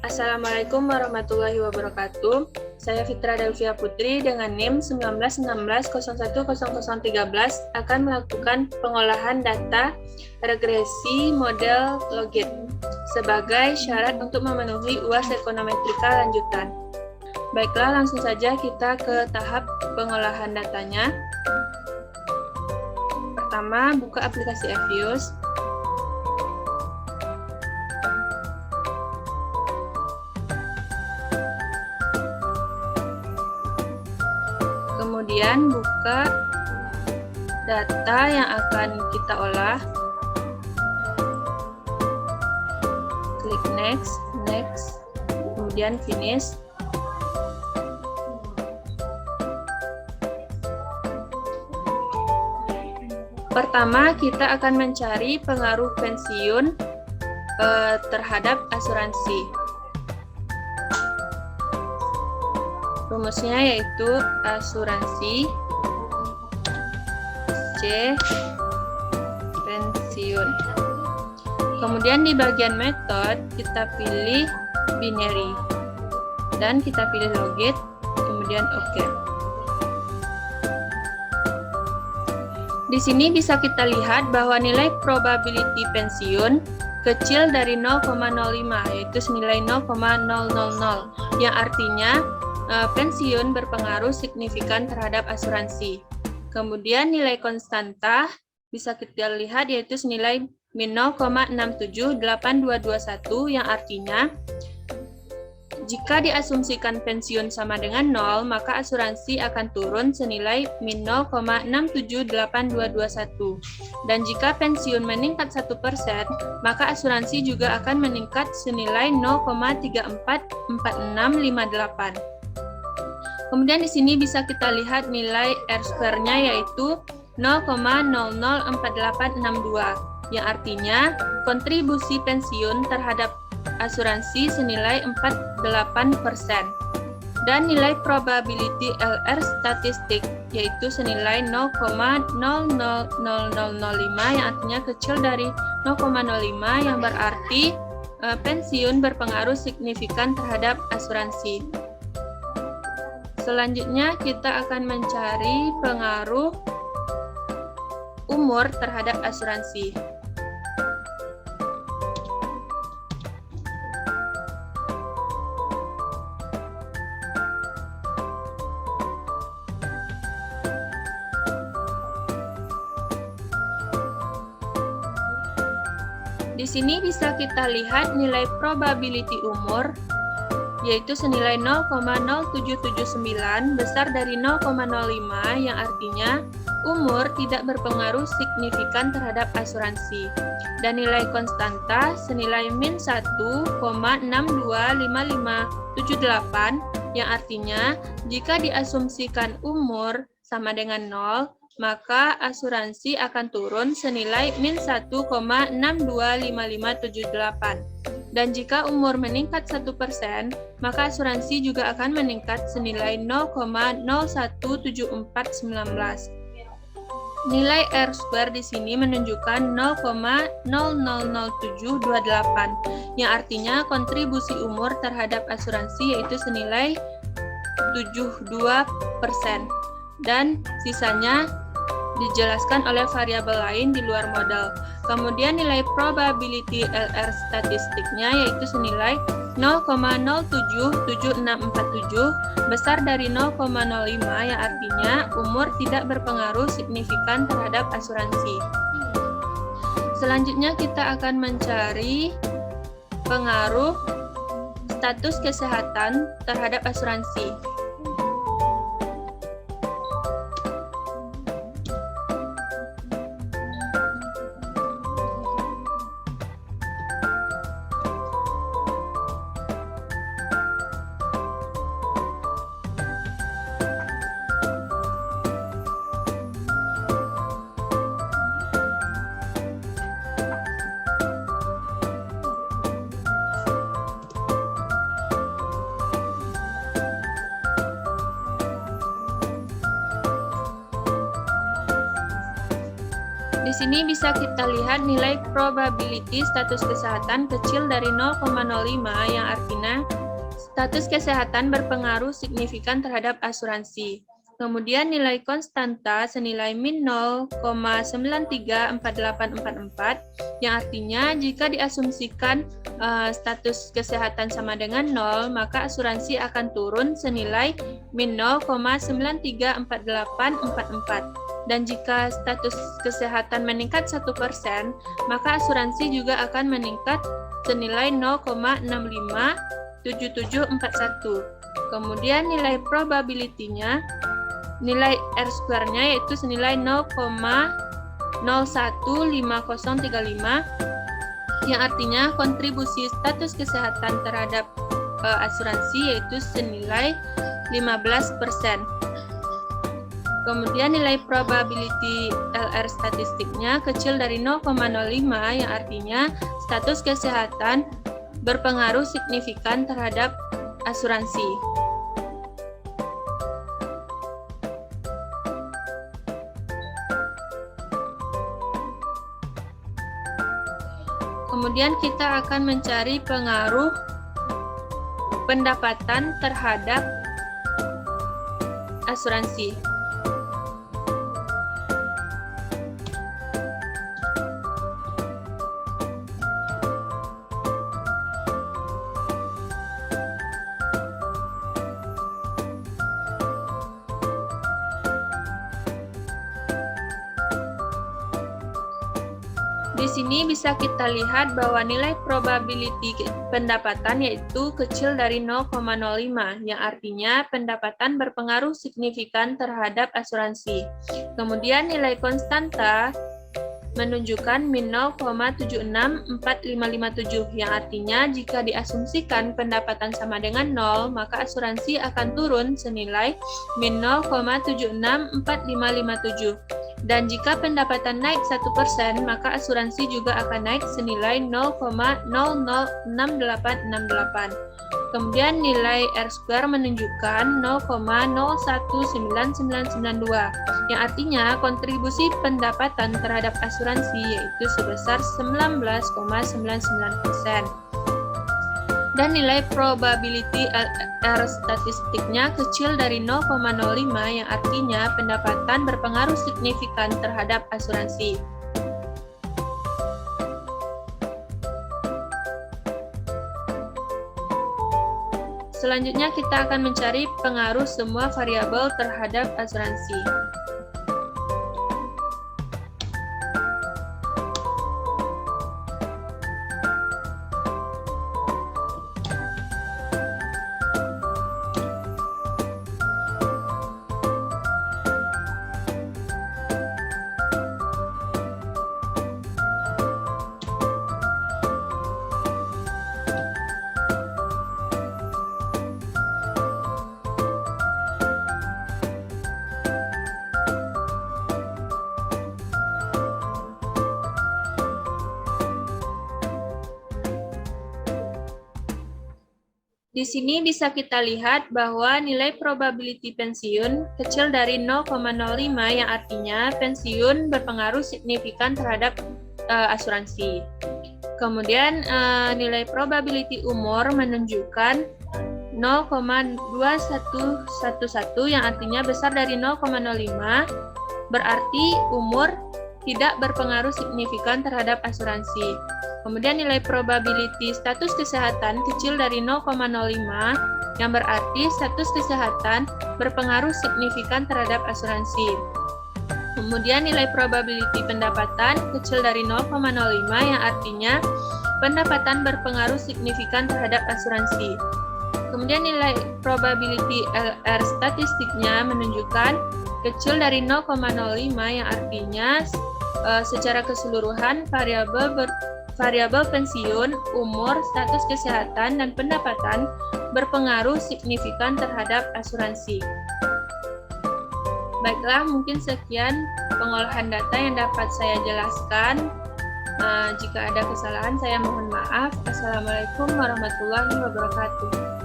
Assalamualaikum warahmatullahi wabarakatuh. Saya Fitra Delvia Putri dengan NIM 1916010013 akan melakukan pengolahan data regresi model logit sebagai syarat untuk memenuhi UAS ekonometrika lanjutan. Baiklah, langsung saja kita ke tahap pengolahan datanya. Pertama, buka aplikasi EVIUS. Kemudian buka data yang akan kita olah. Klik next, kemudian finish. Pertama, kita akan mencari pengaruh pensiun terhadap asuransi. Rumusnya yaitu asuransi C pensiun. Kemudian di bagian metode kita pilih binary dan kita pilih logit, kemudian OK. Di sini bisa kita lihat bahwa nilai probability pensiun kecil dari 0,05 yaitu senilai 0,000 yang artinya pensiun berpengaruh signifikan terhadap asuransi. Kemudian nilai konstanta bisa kita lihat yaitu senilai min 0,678221 yang artinya jika diasumsikan pensiun sama dengan 0, maka asuransi akan turun senilai min 0,678221. Dan jika pensiun meningkat 1%, maka asuransi juga akan meningkat senilai 0,344658. Kemudian di sini bisa kita lihat nilai R-square-nya yaitu 0,004862 yang artinya kontribusi pensiun terhadap asuransi senilai 48% dan nilai probability LR statistik yaitu senilai 0,000005 yang artinya kecil dari 0,05 yang berarti pensiun berpengaruh signifikan terhadap asuransi. Selanjutnya kita akan mencari pengaruh umur terhadap asuransi. Di sini bisa kita lihat nilai probability umur yaitu senilai 0,0779 besar dari 0,05 yang artinya umur tidak berpengaruh signifikan terhadap asuransi. Dan nilai konstanta senilai min 1,625578 yang artinya jika diasumsikan umur sama dengan 0, maka asuransi akan turun senilai min 1,625578. Dan jika umur meningkat 1%, maka asuransi juga akan meningkat senilai 0,017419. Nilai R-square di sini menunjukkan 0,000728, yang artinya kontribusi umur terhadap asuransi yaitu senilai 72%. Dan sisanya dijelaskan oleh variabel lain di luar modal. Kemudian nilai probability LR statistiknya yaitu senilai 0,077647 besar dari 0,05 yang artinya umur tidak berpengaruh signifikan terhadap asuransi. Selanjutnya kita akan mencari pengaruh status kesehatan terhadap asuransi. sini bisa kita lihat nilai probability status kesehatan kecil dari 0,05 yang artinya status kesehatan berpengaruh signifikan terhadap asuransi. Kemudian nilai konstanta senilai min 0,934844 yang artinya jika diasumsikan status kesehatan sama dengan 0, maka asuransi akan turun senilai min 0,934844. Dan jika status kesehatan meningkat 1%, maka asuransi juga akan meningkat senilai 0,657741. Kemudian nilai probability-nya, nilai R-square-nya yaitu senilai 0,015035 yang artinya kontribusi status kesehatan terhadap asuransi yaitu senilai 15%. Kemudian nilai probability LR statistiknya kecil dari 0,05 yang artinya status kesehatan berpengaruh signifikan terhadap asuransi. Kemudian kita akan mencari pengaruh pendapatan terhadap asuransi. Di sini bisa kita lihat bahwa nilai probability pendapatan yaitu kecil dari 0,05 yang artinya pendapatan berpengaruh signifikan terhadap asuransi. Kemudian nilai konstanta menunjukkan min 0,764557 yang artinya jika diasumsikan pendapatan sama dengan 0, maka asuransi akan turun senilai min 0,764557. Dan jika pendapatan naik 1%, maka asuransi juga akan naik senilai 0,006868. Kemudian nilai R-square menunjukkan 0,019992, yang artinya kontribusi pendapatan terhadap asuransi yaitu sebesar 19,99%. Dan nilai probability R statistiknya kecil dari 0,05 yang artinya pendapatan berpengaruh signifikan terhadap asuransi. Selanjutnya kita akan mencari pengaruh semua variabel terhadap asuransi. Di sini bisa kita lihat bahwa nilai probability pensiun kecil dari 0,05 yang artinya pensiun berpengaruh signifikan terhadap asuransi. Kemudian nilai probability umur menunjukkan 0,2111 yang artinya besar dari 0,05, berarti umur tidak berpengaruh signifikan terhadap asuransi. Kemudian nilai probability status kesehatan kecil dari 0,05 yang berarti status kesehatan berpengaruh signifikan terhadap asuransi. Kemudian nilai probability pendapatan kecil dari 0,05 yang artinya pendapatan berpengaruh signifikan terhadap asuransi. Kemudian nilai probability LR statistiknya menunjukkan kecil dari 0,05 yang artinya secara keseluruhan variabel pensiun, umur, status kesehatan, dan pendapatan berpengaruh signifikan terhadap asuransi. Baiklah, mungkin sekian pengolahan data yang dapat saya jelaskan. Jika ada kesalahan, saya mohon maaf. Assalamualaikum warahmatullahi wabarakatuh.